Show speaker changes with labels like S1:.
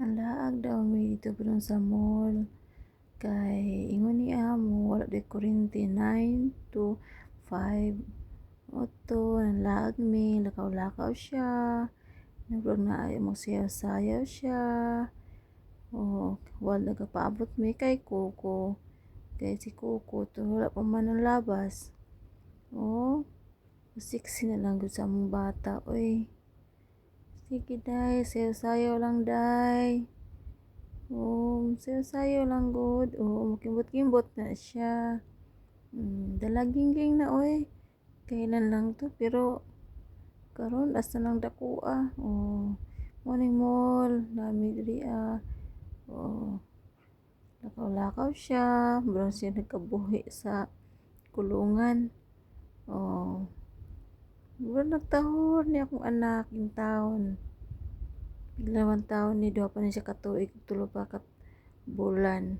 S1: Ang laag daw mi dito padung sa mall, kay ingon ni amo wala day kuryente 9 to 5. Oto nanlaag mi, lakaw-lakaw siya, murag naay magsayaw-sayaw siya. Wala nagapaabot mi kay Coco, kay si Coco to wala pa man nalabas. Sexy na lang gud sa among bata oy. Sige day, sayaw-sayaw lang day. Sayaw-sayaw lang gud. Makimbot-kimbot na siya. Dalaging na oy. Kailan lang to pero karon asa lang dakuha. Morning mall, nami diri lakaw-lakaw siya, murag siya nagkabuhi sa kulungan. Murag nagtahor ni akong anak in town. Pila man taon ni, duha pa ni siya katuig, tulo pa ka bulan.